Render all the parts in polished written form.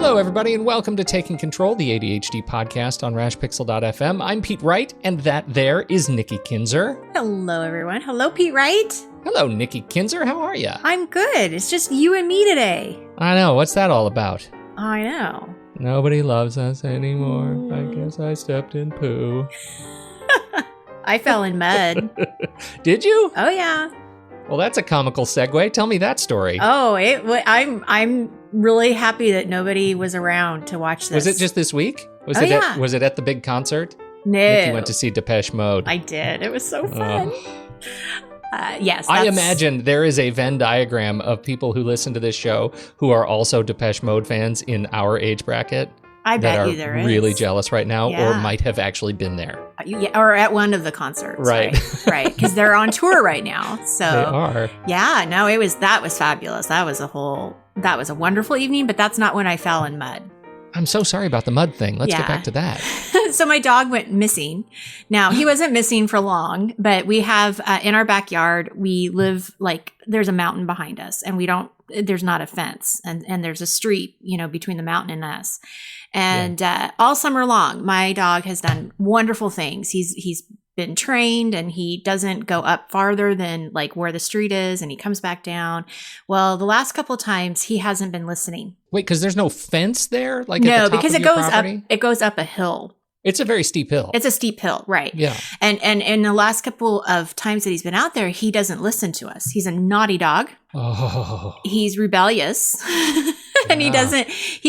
Hello, everybody, and welcome to Taking Control, the ADHD podcast on rashpixel.fm. I'm Pete Wright, and that there is Nikki Kinzer. Hello, everyone. Hello, Pete Wright. Hello, Nikki Kinzer. How are you? I'm good. It's just you and me today. I know. What's that all about? I know. Nobody loves us anymore. I guess I stepped in poo. I fell in mud. Did you? Oh, yeah. Well, that's a comical segue. Tell me that story. Oh, I'm really happy that nobody was around to watch this. Was it just this week? Was it at the big concert? No. Nikki went to see Depeche Mode. I did. It was so fun. Yes. I imagine there is a Venn diagram of people who listen to this show who are also Depeche Mode fans in our age bracket. I bet you that there are is. Really jealous right now, Yeah. or might have actually been there. Yeah, or at one of the concerts. Right. Right. Because they're on tour right now. So They are. Yeah, no, that was fabulous. That was a wonderful evening, but that's not when I fell in mud. I'm so sorry about the mud thing. Let's get back to that. So my dog went missing. Now, he wasn't missing for long, but we have in our backyard, we live there's a mountain behind us and there's not a fence and there's a street, between the mountain and us. And all summer long, my dog has done wonderful things. He's been trained and he doesn't go up farther than where the street is and he comes back down. Well, the last couple of times he hasn't been listening. Wait, because there's no fence there? No, at the top because of your property? it goes up a hill. It's a very steep hill. It's a steep hill, right? Yeah. And the last couple of times that he's been out there, he doesn't listen to us. He's a naughty dog. Oh. He's rebellious. And he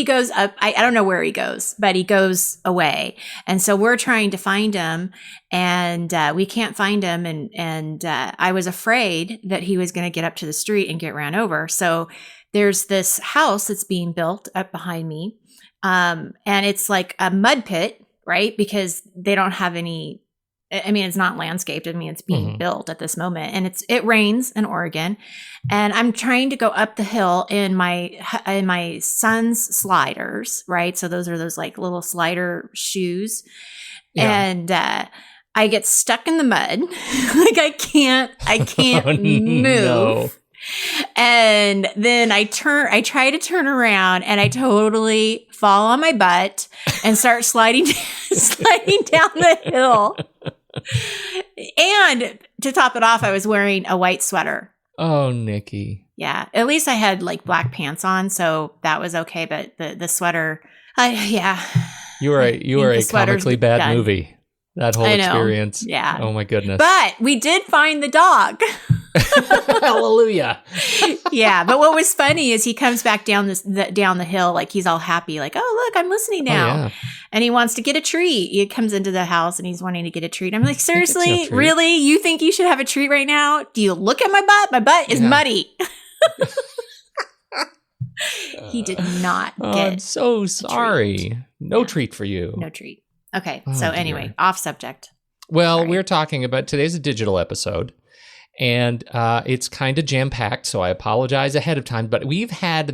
goes up. I don't know where he goes, but he goes away. And so we're trying to find him and we can't find him. And I was afraid that he was going to get up to the street and get ran over. So there's this house that's being built up behind me. And it's like a mud pit, right? Because they don't have any, it's not landscaped. It's being built at this moment and it rains in Oregon and I'm trying to go up the hill in my son's sliders, right? So those are those little slider shoes. Yeah. And, I get stuck in the mud. I can't move. No. And then I try to turn around and I totally fall on my butt and start sliding down the hill. And to top it off, I was wearing a white sweater. Oh, Nikki. Yeah. At least I had black pants on, so that was okay. But the sweater, yeah. You were a comically bad movie. That whole experience. Yeah. Oh my goodness. But we did find the dog. Hallelujah. Yeah. But what was funny is he comes back down the hill he's all happy, oh look, I'm listening now. Oh, yeah. And he wants to get a treat. He comes into the house and he's wanting to get a treat. I'm like, seriously, really? You think you should have a treat right now? Do you look at my butt? My butt is muddy. He did not get. I'm so sorry. No treat for you. No treat. Okay. So anyway, off subject. Well, we're talking about today's a digital episode. And it's kind of jam-packed, so I apologize ahead of time. But we've had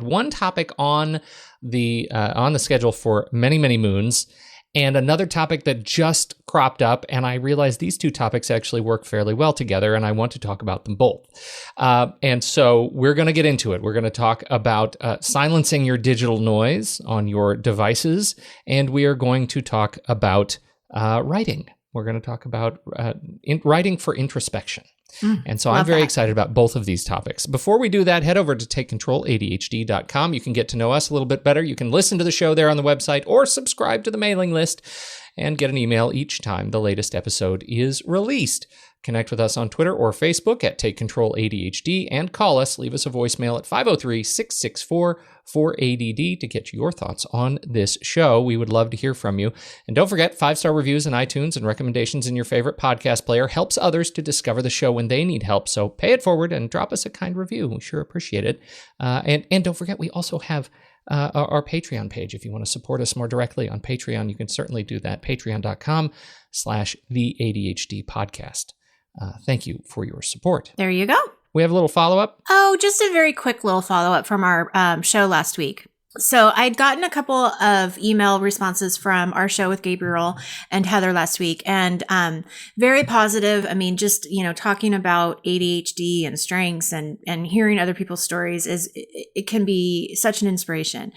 one topic on the schedule for many, many moons, and another topic that just cropped up. And I realized these two topics actually work fairly well together, and I want to talk about them both. And so we're going to get into it. We're going to talk about silencing your digital noise on your devices, and we are going to talk about writing. We're going to talk about writing for introspection. And so I'm very excited about both of these topics. Before we do that, head over to TakeControlADHD.com. You can get to know us a little bit better. You can listen to the show there on the website or subscribe to the mailing list and get an email each time the latest episode is released. Connect with us on Twitter or Facebook at Take Control ADHD and call us. Leave us a voicemail at 503-664-4ADD to get your thoughts on this show. We would love to hear from you. And don't forget, 5-star reviews in iTunes and recommendations in your favorite podcast player helps others to discover the show when they need help. So pay it forward and drop us a kind review. We sure appreciate it. And don't forget, we also have our Patreon page. If you want to support us more directly on Patreon, you can certainly do that. Patreon.com/the ADHD podcast. Thank you for your support. There you go. We have a little follow-up. Oh, just a very quick little follow-up from our show last week. So I'd gotten a couple of email responses from our show with Gabriel and Heather last week, and very positive. I mean, just, talking about ADHD and strengths and hearing other people's stories it can be such an inspiration.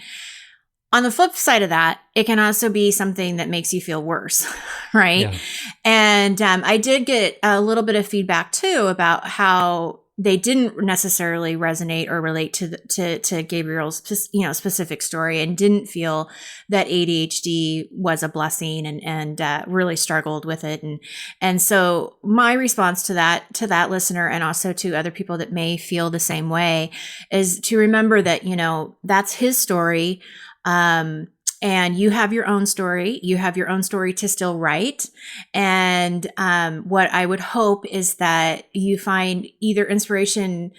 On the flip side of that, it can also be something that makes you feel worse, right? Yeah. And I did get a little bit of feedback too about how they didn't necessarily resonate or relate to Gabriel's, specific story, and didn't feel that ADHD was a blessing and really struggled with it. And so my response to that listener, and also to other people that may feel the same way, is to remember that, that's his story. And you have your own story. You have your own story to still write. And what I would hope is that you find either inspiration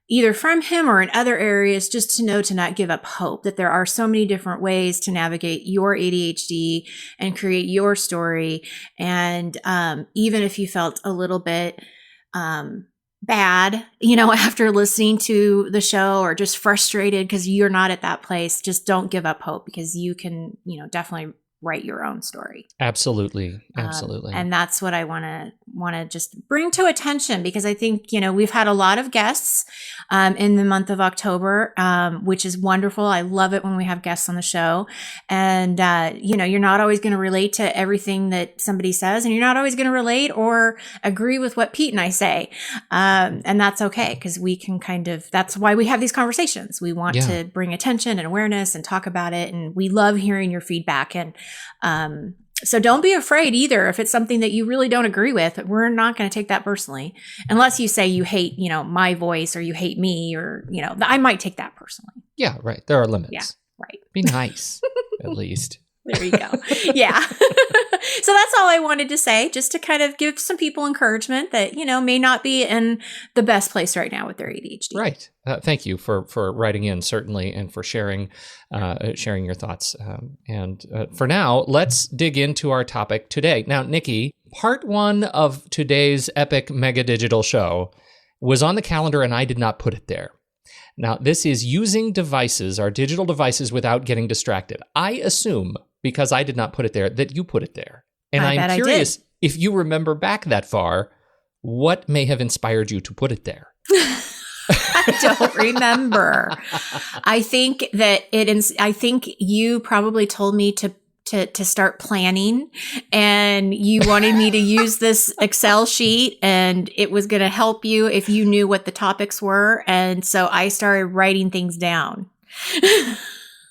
either from him or in other areas, just to know to not give up hope, that there are so many different ways to navigate your ADHD and create your story. And even if you felt a little bit bad, after listening to the show, or just frustrated because you're not at that place, just don't give up hope, because you can, definitely write your own story. Absolutely. And that's what I want to just bring to attention, because I think, we've had a lot of guests in the month of October, which is wonderful. I love it when we have guests on the show. And, you're not always going to relate to everything that somebody says, and you're not always going to relate or agree with what Pete and I say. And that's okay, because we can that's why we have these conversations. We want to bring attention and awareness and talk about it. And we love hearing your feedback. And so don't be afraid either. If it's something that you really don't agree with, we're not going to take that personally, unless you say you hate, my voice, or you hate me, or, I might take that personally. Yeah, right. There are limits. Yeah, right. Be nice, at least. There you go. Yeah. So that's all I wanted to say, just to kind of give some people encouragement that, may not be in the best place right now with their ADHD. Right. Thank you for writing in, certainly, and for sharing your thoughts. And for now, let's dig into our topic today. Now, Nikki, part one of today's epic mega digital show was on the calendar, and I did not put it there. Now, this is using devices, our digital devices, without getting distracted. I assume, because I did not put it there, that you put it there. And I'm curious if you remember back that far, what may have inspired you to put it there? I don't remember. I think that I think you probably told me to start planning, and you wanted me to use this Excel sheet, and it was going to help you if you knew what the topics were. And so I started writing things down.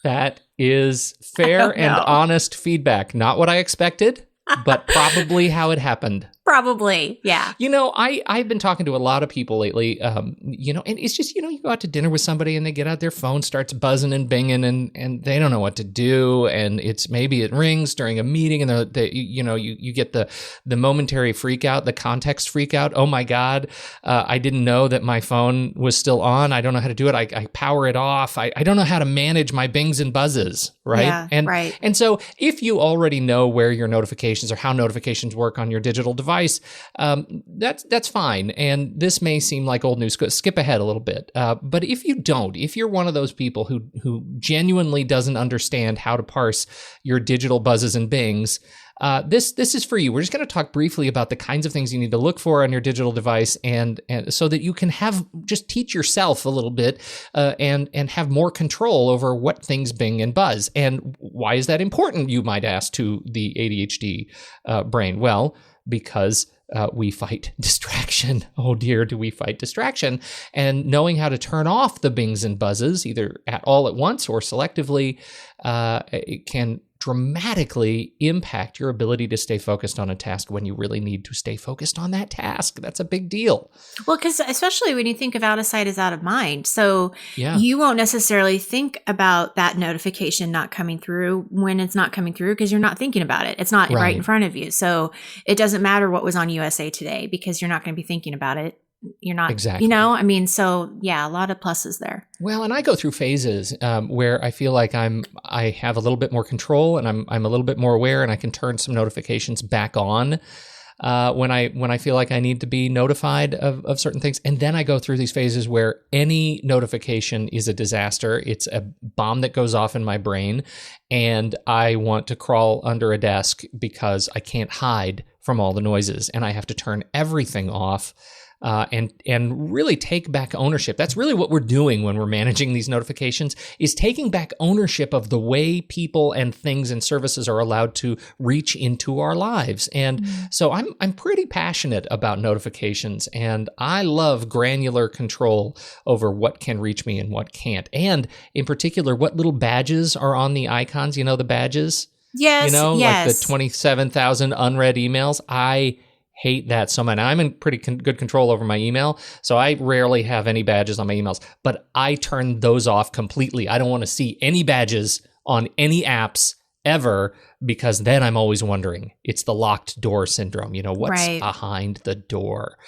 That is fair and honest feedback. Not what I expected, but probably how it happened. Probably, yeah. I've been talking to a lot of people lately, and it's just, you go out to dinner with somebody and they get out their phone, starts buzzing and binging, and they don't know what to do. And maybe it rings during a meeting, and you get the momentary freak out, the context freak out. Oh my God, I didn't know that my phone was still on. I don't know how to do it. I power it off. I don't know how to manage my bings and buzzes, right? Yeah, right. And so if you already know where your notifications or how notifications work on your digital device, that's fine. And this may seem like old news. Skip ahead a little bit. But if you don't, if you're one of those people who genuinely doesn't understand how to parse your digital buzzes and bings, this is for you. We're just going to talk briefly about the kinds of things you need to look for on your digital device, and so that you can just teach yourself a little bit, and have more control over what things bing and buzz. And why is that important, you might ask, to the ADHD brain? Well, because we fight distraction. Oh dear, do we fight distraction? And knowing how to turn off the bings and buzzes, either all at once or selectively, it can dramatically impact your ability to stay focused on a task when you really need to stay focused on that task. That's a big deal. Well, because especially when you think of out of sight is out of mind. So you won't necessarily think about that notification not coming through when it's not coming through, because you're not thinking about it. It's not right in front of you. So it doesn't matter what was on USA Today, because you're not going to be thinking about it. You're not, exactly. So yeah, a lot of pluses there. Well, and I go through phases where I feel like I have a little bit more control, and I'm a little bit more aware, and I can turn some notifications back on. when I feel like I need to be notified of certain things. And then I go through these phases where any notification is a disaster. It's a bomb that goes off in my brain, and I want to crawl under a desk because I can't hide from all the noises, and I have to turn everything off. And really take back ownership. That's really what we're doing when we're managing these notifications, is taking back ownership of the way people and things and services are allowed to reach into our lives. And so I'm pretty passionate about notifications, and I love granular control over what can reach me and what can't. And in particular, what little badges are on the icons, the badges? Yes, like the 27,000 unread emails. I hate that so much. I'm in pretty good control over my email, so I rarely have any badges on my emails, but I turn those off completely. I don't want to see any badges on any apps ever, because then I'm always wondering. It's the locked door syndrome. What's behind the door?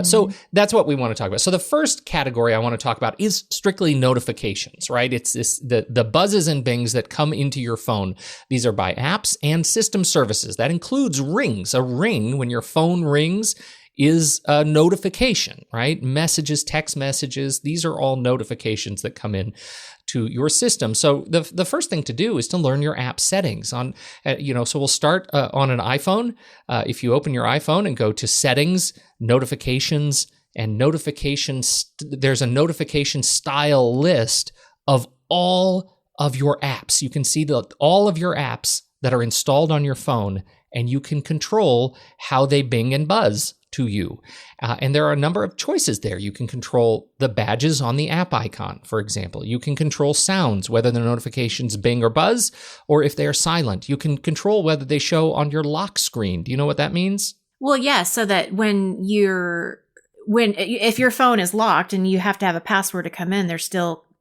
So that's what we want to talk about. So the first category I want to talk about is strictly notifications, right? It's the buzzes and bings that come into your phone. These are by apps and system services. That includes rings. A ring, when your phone rings, is a notification, right? Messages, text messages, these are all notifications that come in to your system. So the first thing to do is to learn your app settings on, so we'll start on an iPhone. If you open your iPhone and go to settings, notifications, and notifications, there's a notification style list of all of your apps. You can see all of your apps that are installed on your phone, and you can control how they bing and buzz to you. And there are a number of choices there. You can control the badges on the app icon, for example. You can control sounds, whether the notifications bing or buzz, or if they are silent. You can control whether they show on your lock screen. Do you know what that means? Well, yeah, so that if your phone is locked and you have to have a password to come in,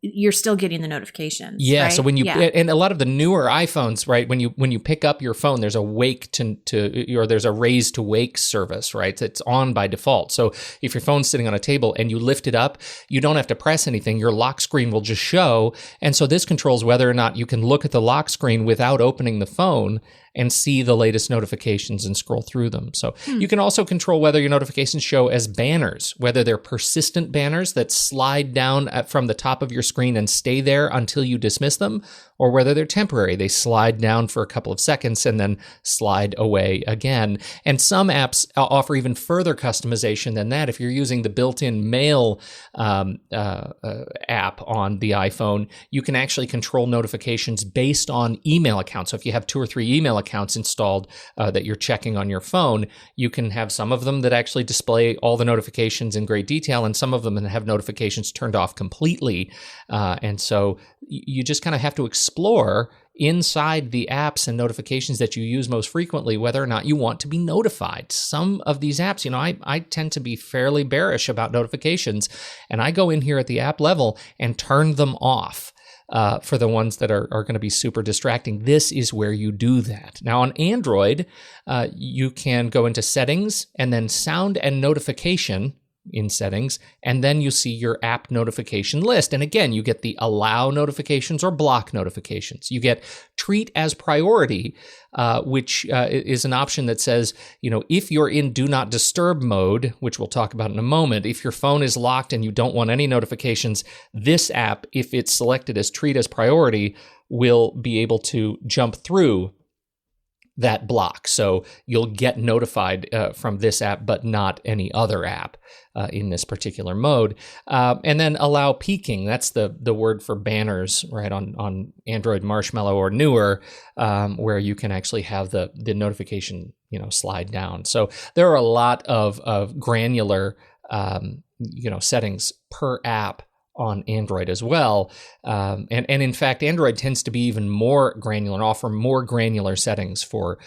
you're still getting the notifications. Yeah. Right? So and a lot of the newer iPhones, right? When you pick up your phone, there's a wake or there's a raise to wake service, right? It's on by default. So if your phone's sitting on a table and you lift it up, you don't have to press anything. Your lock screen will just show. And so this controls whether or not you can look at the lock screen without opening the phone and see the latest notifications and scroll through them. So you can also control whether your notifications show as banners, whether they're persistent banners that slide down from the top of your screen and stay there until you dismiss them, or whether they're temporary. They slide down for a couple of seconds and then slide away again. And some apps offer even further customization than that. If you're using the built-in Mail app on the iPhone, you can actually control notifications based on email accounts. So if you have 2 or 3 email accounts installed that you're checking on your phone, you can have some of them that actually display all the notifications in great detail, and some of them that have notifications turned off completely. And so you just kind of have to explore inside the apps and notifications that you use most frequently whether or not you want to be notified. Some of these apps, I tend to be fairly bearish about notifications, and I go in here at the app level and turn them off. For the ones that are going to be super distracting. This is where you do that. Now on Android, you can go into settings and then sound and notification in settings, and then you see your app notification list. And again, you get the allow notifications or block notifications. You get treat as priority, which is an option that says, if you're in do not disturb mode, which we'll talk about in a moment, if your phone is locked and you don't want any notifications, this app, if it's selected as treat as priority, will be able to jump through that block. So you'll get notified from this app, but not any other app in this particular mode. And then allow peaking. That's the word for banners, right, on Android Marshmallow or newer, where you can actually have the notification, slide down. So there are a lot of granular, settings per app on Android as well. And in fact, Android tends to be even more granular and offer more granular settings for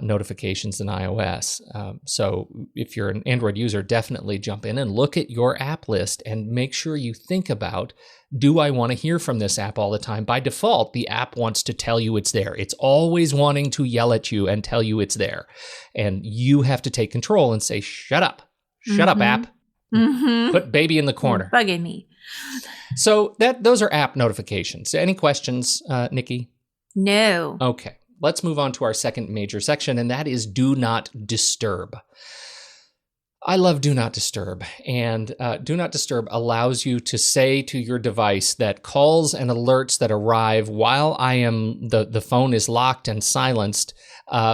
notifications than iOS. So if you're an Android user, definitely jump in and look at your app list and make sure you think about, do I want to hear from this app all the time? By default, the app wants to tell you it's there. It's always wanting to yell at you and tell you it's there. And you have to take control and say, shut up. Shut up, app. Put baby in the corner. You're bugging me. So those are app notifications. Any questions, Nikki? No. Okay. let's move on to our second major section, and that is do not disturb. I love Do Not Disturb, and Do Not Disturb allows you to say to your device that calls and alerts that arrive while the phone is locked and silenced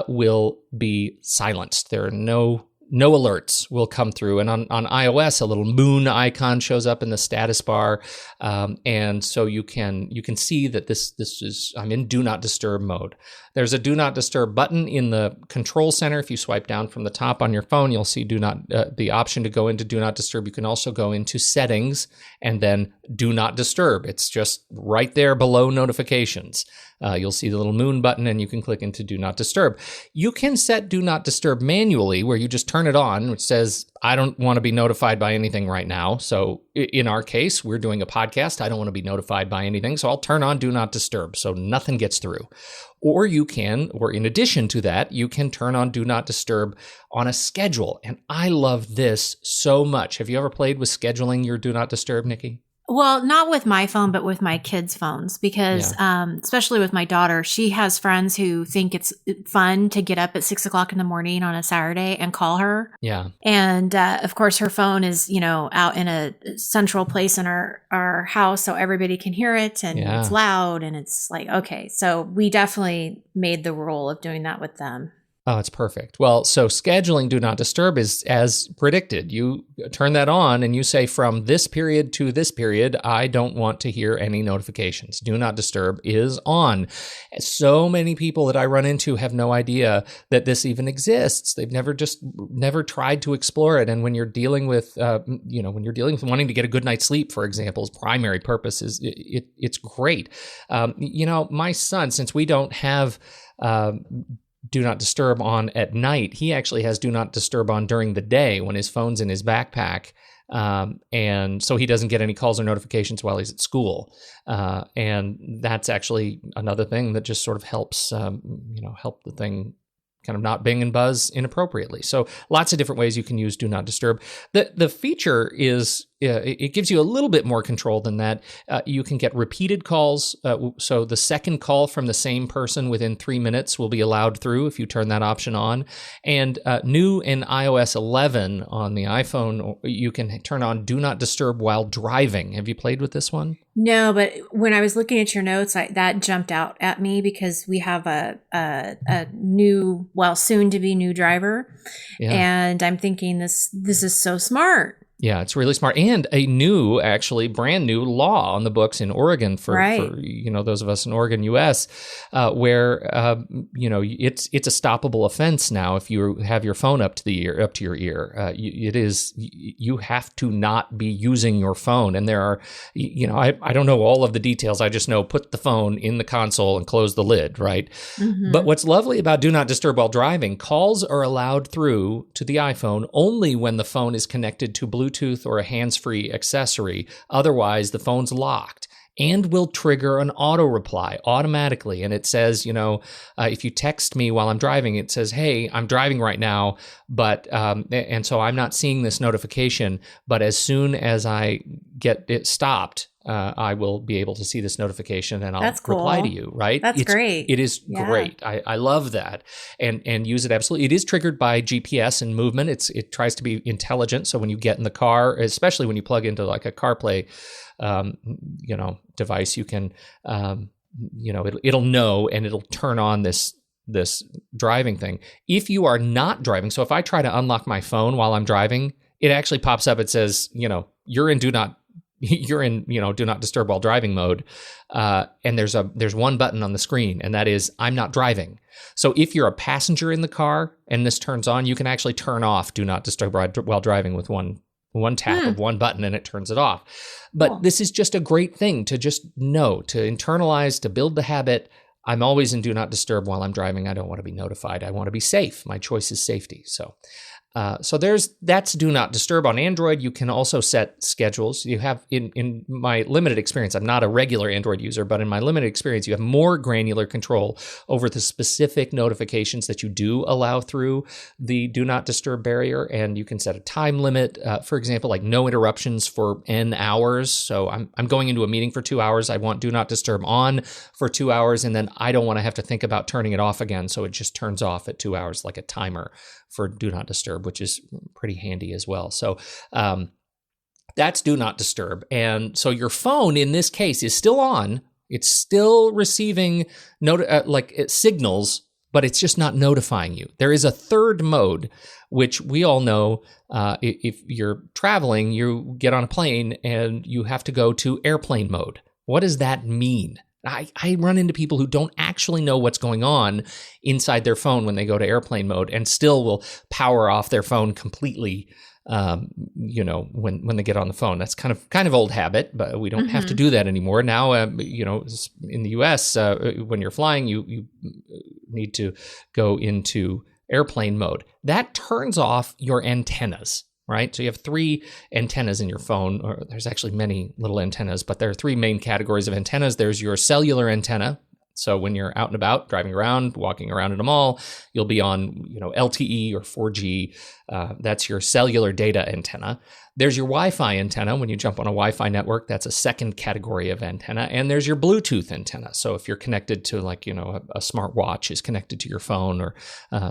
will be silenced. There are no alerts will come through. And on iOS, a little moon icon shows up in the status bar. And so you can see that this is, I'm in Do Not Disturb mode. There's a Do Not Disturb button in the control center. If you swipe down from the top on your phone, you'll see the option to go into Do Not Disturb. You can also go into settings and then Do Not Disturb. It's just right there below notifications. You'll see the little moon button and you can click into Do Not Disturb. You can set Do Not Disturb manually where you just turn it on, which says, I don't want to be notified by anything right now. So in our case, we're doing a podcast. I don't want to be notified by anything. So I'll turn on Do Not Disturb so nothing gets through. Or in addition to that, you can turn on Do Not Disturb on a schedule. And I love this so much. Have you ever played with scheduling your Do Not Disturb, Nikki? Well, not with my phone, but with my kids' phones, because especially with my daughter, she has friends who think it's fun to get up at 6 o'clock in the morning on a Saturday and call her. Yeah. And of course, her phone is, out in a central place in our house so everybody can hear it and it's loud and it's like, okay. So we definitely made the rule of doing that with them. Oh, it's perfect. Well, so scheduling Do Not Disturb is as predicted. You turn that on and you say from this period to this period, I don't want to hear any notifications. Do Not Disturb is on. So many people that I run into have no idea that this even exists. They've never tried to explore it. And when you're dealing with, wanting to get a good night's sleep, for example's primary purpose is it's great. My son, since we don't have, Do Not Disturb on at night, he actually has Do Not Disturb on during the day when his phone's in his backpack. And so he doesn't get any calls or notifications while he's at school. And that's actually another thing that just sort of helps, help the thing kind of not bing and buzz inappropriately. So lots of different ways you can use Do Not Disturb. The feature is, it gives you a little bit more control than that. You can get repeated calls. So the second call from the same person within 3 minutes will be allowed through if you turn that option on. And new in iOS 11 on the iPhone, you can turn on Do Not Disturb while driving. Have you played with this one? No, but when I was looking at your notes, that jumped out at me because we have a new, soon to be new driver, and I'm thinking this is so smart. Yeah, it's really smart. And a new, actually brand new law on the books in Oregon for those of us in Oregon, US, where, it's a stoppable offense now if you have your phone up to your ear. You have to not be using your phone. And there are, I don't know all of the details. I just know put the phone in the console and close the lid, right? Mm-hmm. But what's lovely about Do Not Disturb while driving, calls are allowed through to the iPhone only when the phone is connected to Bluetooth or a hands-free accessory. Otherwise, the phone's locked and will trigger an auto reply automatically. And it says, if you text me while I'm driving, it says, hey, I'm driving right now, but and so I'm not seeing this notification. But as soon as I get it stopped, I will be able to see this notification and I'll reply to you, right? That's great. It is great. I love that and use it absolutely. It is triggered by GPS and movement. It tries to be intelligent. So when you get in the car, especially when you plug into like a CarPlay, device, you can, it'll know and it'll turn on this driving thing. If you are not driving, so if I try to unlock my phone while I'm driving, it actually pops up. It says, you're in Do Not Disturb while driving mode. And there's one button on the screen, and that is I'm not driving. So if you're a passenger in the car and this turns on, you can actually turn off Do Not Disturb while driving with one tap of one button, and it turns it off. But this is just a great thing to just know, to internalize, to build the habit. I'm always in Do Not Disturb while I'm driving. I don't want to be notified. I want to be safe. My choice is safety. So So that's do not disturb on Android. You can also set schedules. You have in my limited experience, I'm not a regular Android user, but in my limited experience, you have more granular control over the specific notifications that you do allow through the do not disturb barrier. And you can set a time limit, for example, like no interruptions for N hours. So I'm going into a meeting for 2 hours. I want do not disturb on for 2 hours, and then I don't want to have to think about turning it off again. So it just turns off at 2 hours, like a timer for do not disturb, which is pretty handy as well. So that's do not disturb. And so your phone in this case is still on. It's still receiving signals, but it's just not notifying you. There is a third mode, which we all know. If you're traveling, you get on a plane and you have to go to airplane mode. What does that mean? I run into people who don't actually know what's going on inside their phone when they go to airplane mode, and still will power off their phone completely. When they get on the phone. That's kind of old habit, but we don't have to do that anymore now. In the U.S., when you're flying, you need to go into airplane mode. That turns off your antennas. Right? So you have 3 antennas in your phone, or there's actually many little antennas, but there are 3 main categories of antennas. There's your cellular antenna. So when you're out and about, driving around, walking around in a mall, you'll be on, LTE or 4G. That's your cellular data antenna. There's your Wi-Fi antenna. When you jump on a Wi-Fi network, that's a second category of antenna. And there's your Bluetooth antenna. So if you're connected to a smartwatch is connected to your phone, or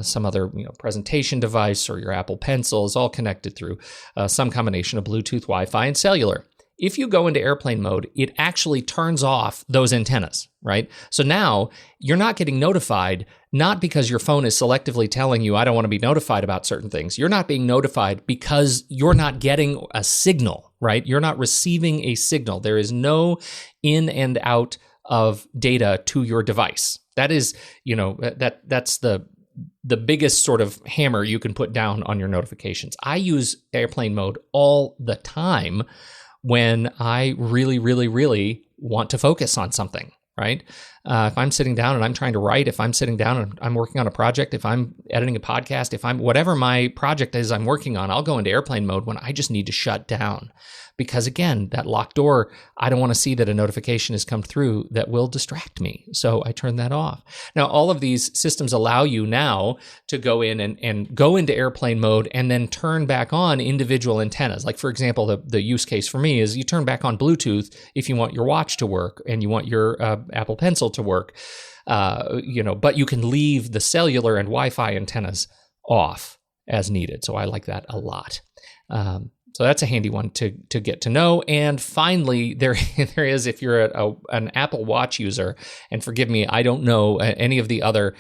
some other presentation device, or your Apple Pencil is all connected through some combination of Bluetooth, Wi-Fi, and cellular. If you go into airplane mode, it actually turns off those antennas, right? So now you're not getting notified, not because your phone is selectively telling you, I don't want to be notified about certain things. You're not being notified because you're not getting a signal, right? You're not receiving a signal. There is no in and out of data to your device. That is, that's the biggest sort of hammer you can put down on your notifications. I use airplane mode all the time when I really, really, really want to focus on something, right? If I'm sitting down and I'm trying to write, if I'm sitting down and I'm working on a project, if I'm editing a podcast, if I'm whatever my project is I'm working on, I'll go into airplane mode when I just need to shut down. Because again, that locked door, I don't want to see that a notification has come through that will distract me. So I turn that off. Now, all of these systems allow you now to go in and go into airplane mode and then turn back on individual antennas. Like, for example, the use case for me is you turn back on Bluetooth if you want your watch to work and you want your Apple Pencil to work, but you can leave the cellular and Wi-Fi antennas off as needed. So I like that a lot. So that's a handy one to get to know. And finally, there is, if you're an Apple Watch user, and forgive me, I don't know any of the other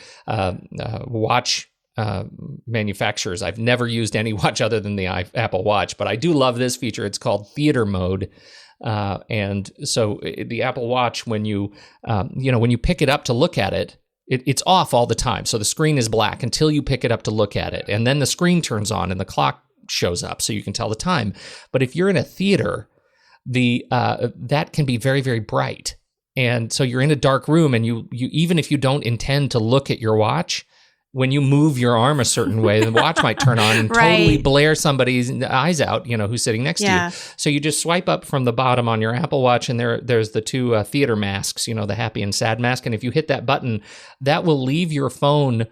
watch manufacturers. I've never used any watch other than the Apple Watch, but I do love this feature. It's called theater mode. And so the Apple Watch, when you pick it up to look at it, it's off all the time. So the screen is black until you pick it up to look at it. And then the screen turns on and the clock shows up so you can tell the time. But if you're in a theater, that can be very, very bright. And so you're in a dark room, and you even if you don't intend to look at your watch, when you move your arm a certain way, the watch might turn on and totally blare somebody's eyes out, who's sitting next to you. So you just swipe up from the bottom on your Apple Watch, and there's the 2 theater masks, the happy and sad mask. And if you hit that button, that will leave your phone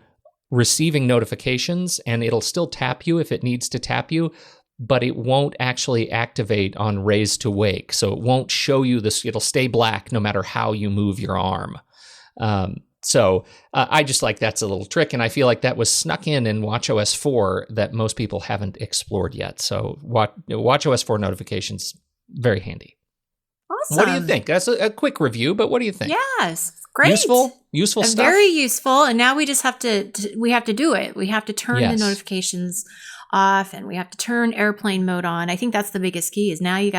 receiving notifications, and it'll still tap you if it needs to tap you, but it won't actually activate on raise to wake. So it won't show you this. It'll stay black no matter how you move your arm. So I just like that's a little trick, and I feel like that was snuck in watchOS 4 that most people haven't explored yet. So watchOS 4 notifications, very handy. Awesome. What do you think? That's a quick review, but what do you think? Yes. Great. Useful stuff. Very useful. And now we just have to do it. We have to turn the notifications off, and we have to turn airplane mode on. I think that's the biggest key is now you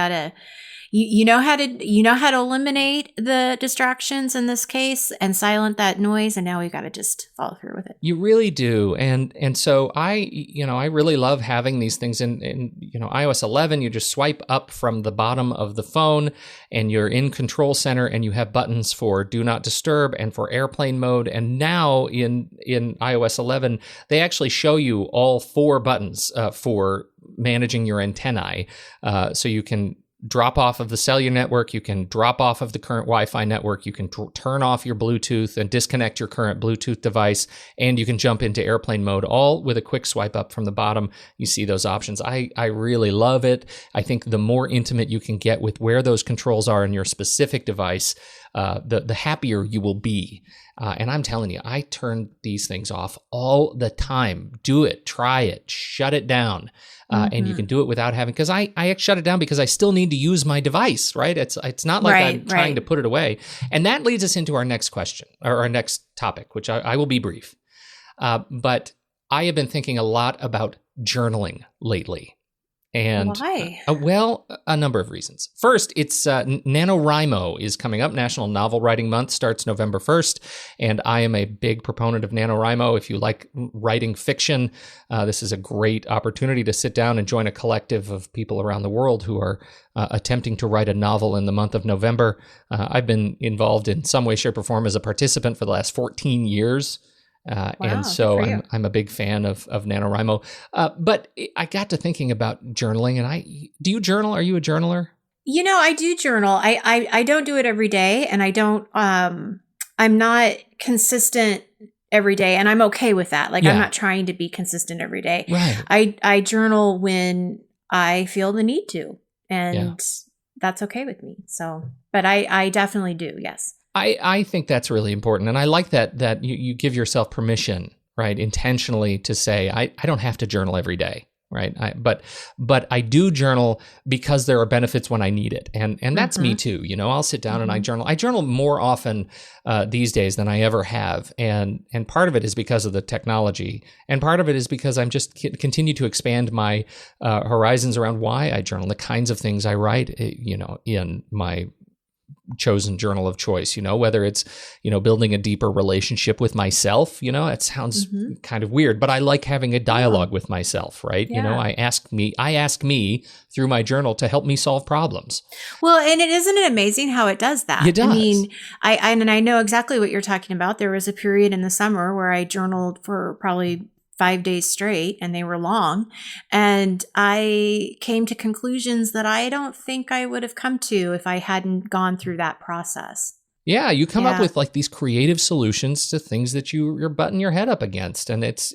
you know how to eliminate the distractions in this case and silence that noise, and now we've got to just follow through with it. You really do. And so I really love having these things in iOS 11. You just swipe up from the bottom of the phone and you're in Control Center, and you have buttons for Do Not Disturb and for airplane mode. And now in iOS 11, they actually show you all 4 buttons for managing your antennae. So you can drop off of the cellular network, you can drop off of the current Wi-Fi network, you can turn off your Bluetooth and disconnect your current Bluetooth device, and you can jump into airplane mode, all with a quick swipe up from the bottom. You see those options. I really love it. I think the more intimate you can get with where those controls are in your specific device, the happier you will be. And I'm telling you, I turn these things off all the time. Do it, try it, shut it down. And you can do it without having, because I shut it down because I still need to use my device, right? It's not like I'm trying to put it away. And that leads us into our next question, or our next topic, which I will be brief. But I have been thinking a lot about journaling lately. And why? Well, a number of reasons. First, it's NaNoWriMo is coming up. National Novel Writing Month starts November 1st. And I am a big proponent of NaNoWriMo. If you like writing fiction, this is a great opportunity to sit down and join a collective of people around the world who are attempting to write a novel in the month of November. I've been involved in some way, shape, or form as a participant for the last 14 years. Wow, and so I'm a big fan of NaNoWriMo. But I got to thinking about journaling, and do you journal? Are you a journaler? I do journal. I don't do it every day, and I don't, I'm not consistent every day, and I'm okay with that. Like, I'm not trying to be consistent every day. Right. I journal when I feel the need to, and that's okay with me. So, but I definitely do. Yes. I think that's really important. And I like that you give yourself permission, right, intentionally to say, I don't have to journal every day, right? But I do journal because there are benefits when I need it. And that's me too. I'll sit down and I journal. I journal more often these days than I ever have. And part of it is because of the technology. And part of it is because I'm just continue to expand my horizons around why I journal, the kinds of things I write, in my chosen journal of choice, whether it's, building a deeper relationship with myself, it sounds kind of weird, but I like having a dialogue with myself, right? Yeah. I ask me through my journal to help me solve problems. Well, and isn't it amazing how it does that? It does. I mean, I know exactly what you're talking about. There was a period in the summer where I journaled for probably 5 days straight, and they were long. And I came to conclusions that I don't think I would have come to if I hadn't gone through that process. Yeah, you come up with like these creative solutions to things that you're butting your head up against, and it's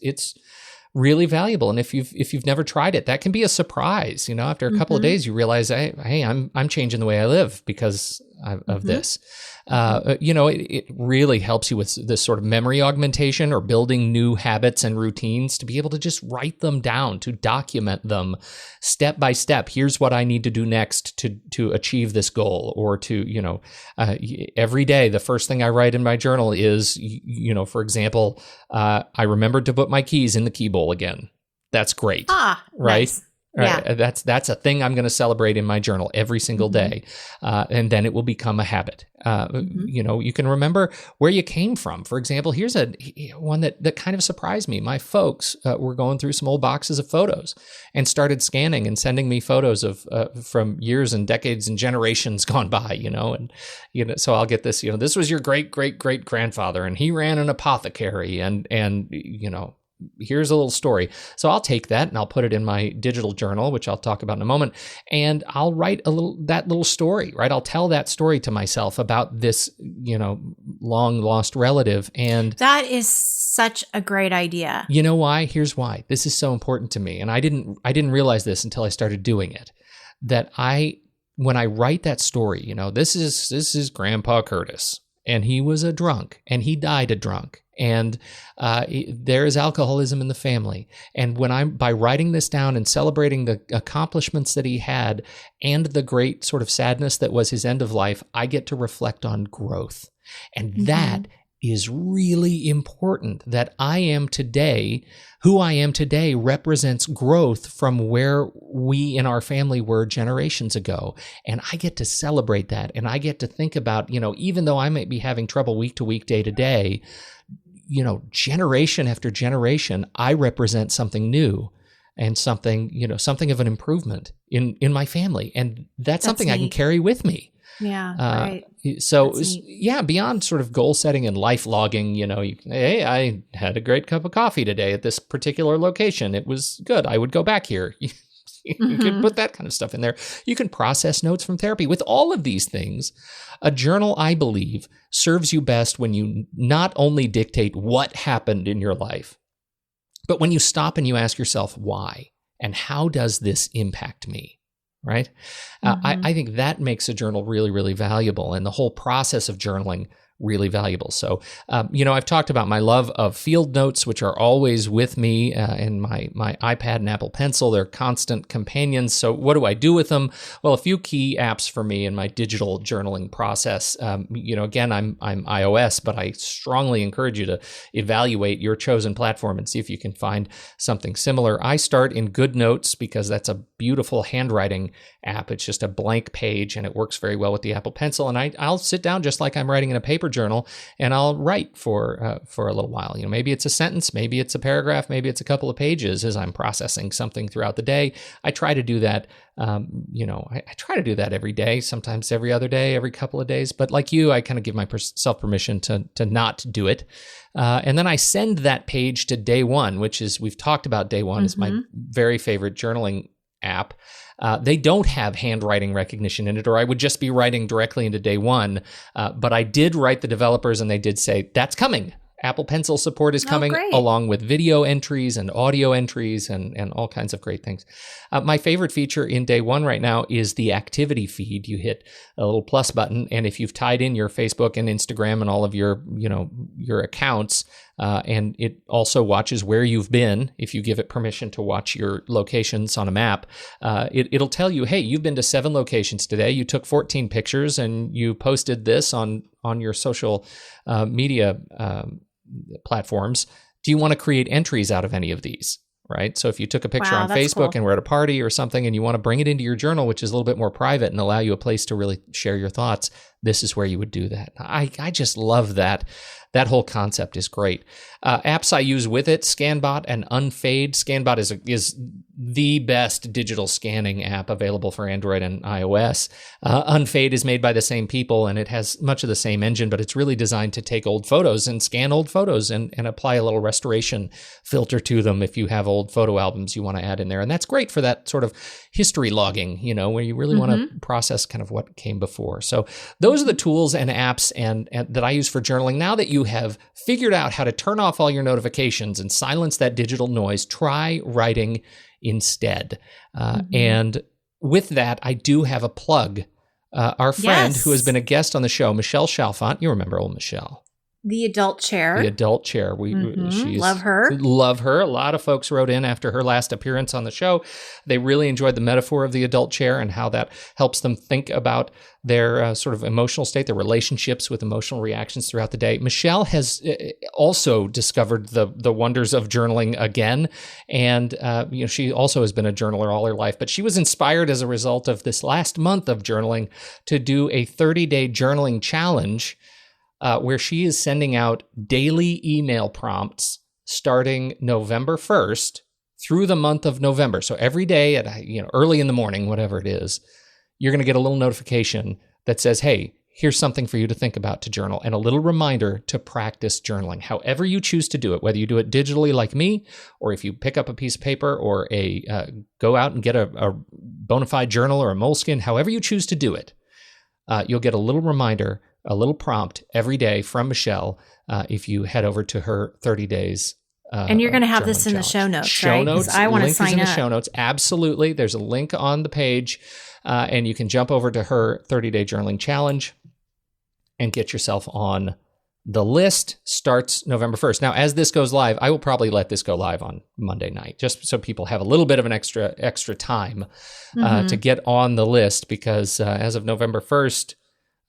really valuable. And if you've never tried it, that can be a surprise. After a couple of days, you realize, hey, I'm changing the way I live because of this. It really helps you with this sort of memory augmentation or building new habits and routines to be able to just write them down, to document them step by step. Here's what I need to do next to achieve this goal, or to, every day, the first thing I write in my journal is, for example, I remembered to put my keys in the key bowl again. That's great. Right? Nice. Right. Yeah. That's a thing I'm going to celebrate in my journal every single day. And then it will become a habit. You can remember where you came from. For example, here's one that kind of surprised me. My folks were going through some old boxes of photos and started scanning and sending me photos of from years and decades and generations gone by, so I'll get this, this was your great, great, great grandfather, and he ran an apothecary, and here's a little story. So I'll take that and I'll put it in my digital journal, which I'll talk about in a moment. And I'll write that little story, right? I'll tell that story to myself about this, long lost relative. And that is such a great idea. You know why? Here's why. This is so important to me. And I didn't realize this until I started doing it, that when I write that story, this is Grandpa Curtis, and he was a drunk, and he died a drunk. And there is alcoholism in the family. And by writing this down and celebrating the accomplishments that he had and the great sort of sadness that was his end of life, I get to reflect on growth. And that is really important. That I am today, who I am today represents growth from where we in our family were generations ago. And I get to celebrate that. And I get to think about, even though I might be having trouble week to week, day to day, generation after generation, I represent something new and something of an improvement in my family. And that's something neat. I can carry with me. Yeah. Right. So beyond sort of goal setting and life logging, hey, I had a great cup of coffee today at this particular location. It was good. I would go back here. You can put that kind of stuff in there. You can process notes from therapy. With all of these things, a journal, I believe, serves you best when you not only dictate what happened in your life, but when you stop and you ask yourself, why? And how does this impact me? Right? I think that makes a journal really, really valuable, and the whole process of journaling really valuable. So, I've talked about my love of field notes, which are always with me in my iPad and Apple Pencil. They're constant companions. So what do I do with them? Well, a few key apps for me in my digital journaling process. Again, I'm iOS, but I strongly encourage you to evaluate your chosen platform and see if you can find something similar. I start in GoodNotes because that's a beautiful handwriting app. It's just a blank page and it works very well with the Apple Pencil. And I'll sit down just like I'm writing in a paper journal, and I'll write for a little while. Maybe it's a sentence, maybe it's a paragraph, maybe it's a couple of pages as I'm processing something throughout the day. I try to do that. I try to do that every day, sometimes every other day, every couple of days. But like you, I kind of give myself permission to not do it. And then I send that page to Day One, which is, we've talked about Day One, is my very favorite journaling app. They don't have handwriting recognition in it, or I would just be writing directly into Day One. But I did write the developers, and they did say, that's coming. Apple Pencil support is coming, along with video entries and audio entries and all kinds of great things. My favorite feature in Day One right now is the activity feed. You hit a little plus button, and if you've tied in your Facebook and Instagram and all of your accounts, and it also watches where you've been. If you give it permission to watch your locations on a map, it'll tell you, hey, you've been to 7 locations today. You took 14 pictures and you posted this on your social media platforms. Do you want to create entries out of any of these? Right. So if you took a picture on Facebook and we're at a party or something and you want to bring it into your journal, which is a little bit more private and allow you a place to really share your thoughts, this is where you would do that. I just love that. That whole concept is great. Apps I use with it, ScanBot and Unfade. ScanBot is the best digital scanning app available for Android and iOS. Unfade is made by the same people, and it has much of the same engine, but it's really designed to take old photos and scan old photos and apply a little restoration filter to them if you have old photo albums you want to add in there. And that's great for that sort of history logging, where you really want to process kind of what came before. So those are the tools and apps and that I use for journaling. Now that you have figured out how to turn off all your notifications and silence that digital noise, try writing instead. And with that, I do have a plug. Our friend who has been a guest on the show, Michelle Chalfant, you remember old Michelle. The adult chair. The adult chair. Love her. Love her. A lot of folks wrote in after her last appearance on the show. They really enjoyed the metaphor of the adult chair and how that helps them think about their sort of emotional state, their relationships with emotional reactions throughout the day. Michelle has also discovered the wonders of journaling again. And, she also has been a journaler all her life, but she was inspired as a result of this last month of journaling to do a 30-day journaling challenge where she is sending out daily email prompts starting November 1st through the month of November. So every day at early in the morning, whatever it is, you're going to get a little notification that says, hey, here's something for you to think about to journal, and a little reminder to practice journaling, however you choose to do it, whether you do it digitally like me, or if you pick up a piece of paper or go out and get a bona fide journal or a Moleskine, however you choose to do it, you'll get a little reminder, a little prompt every day from Michelle if you head over to her 30 days. And you're going to have this in the show notes, right? Because I want to sign up. Link is in the show notes. Absolutely. There's a link on the page, and you can jump over to her 30-day journaling challenge and get yourself on the list. Starts November 1st. Now, as this goes live, I will probably let this go live on Monday night, just so people have a little bit of an extra time to get on the list, because as of November 1st,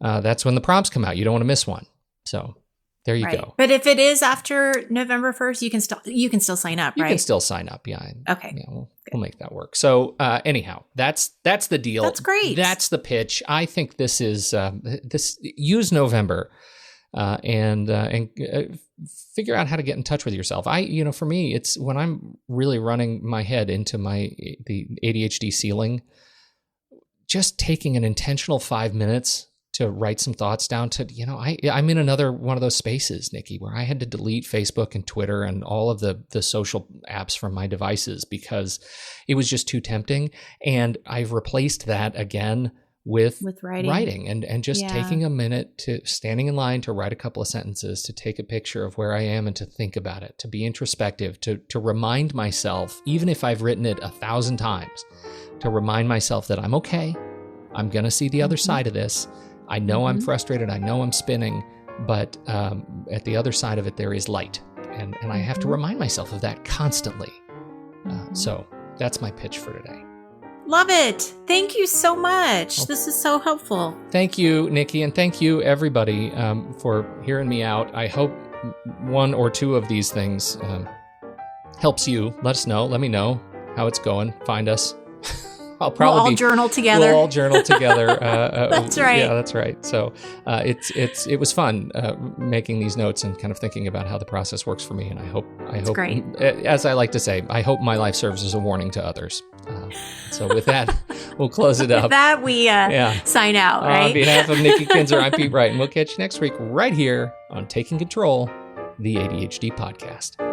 that's when the prompts come out. You don't want to miss one. So there you go. But if it is after November 1st, you can still sign up, right? You can still sign up. Yeah. Okay. Yeah, we'll make that work. So anyhow, that's the deal. That's great. That's the pitch. I think this is use November and figure out how to get in touch with yourself. For me, it's when I'm really running my head into the ADHD ceiling, just taking an intentional 5 minutes to write some thoughts down to, I'm in another one of those spaces, Nikki, where I had to delete Facebook and Twitter and all of the social apps from my devices because it was just too tempting. And I've replaced that again with writing and just taking a minute to standing in line to write a couple of sentences, to take a picture of where I am and to think about it, to be introspective, to remind myself, even if I've written it 1,000 times, to remind myself that I'm okay. I'm going to see the other side of this. I know I'm frustrated. I know I'm spinning, but at the other side of it, there is light. And I have to remind myself of that constantly. So that's my pitch for today. Love it. Thank you so much. This is so helpful. Thank you, Nikki. And thank you, everybody, for hearing me out. I hope one or two of these things helps you. Let us know. Let me know how it's going. Find us. We'll all journal together. We'll all journal together. That's right. Yeah, that's right. So it was fun making these notes and kind of thinking about how the process works for me. And I hope, great. As I like to say, I hope my life serves as a warning to others. So with that, we'll close it up. With that, we sign out, right? On behalf of Nikki Kinzer, I'm Pete Wright, and we'll catch you next week right here on Taking Control, the ADHD podcast.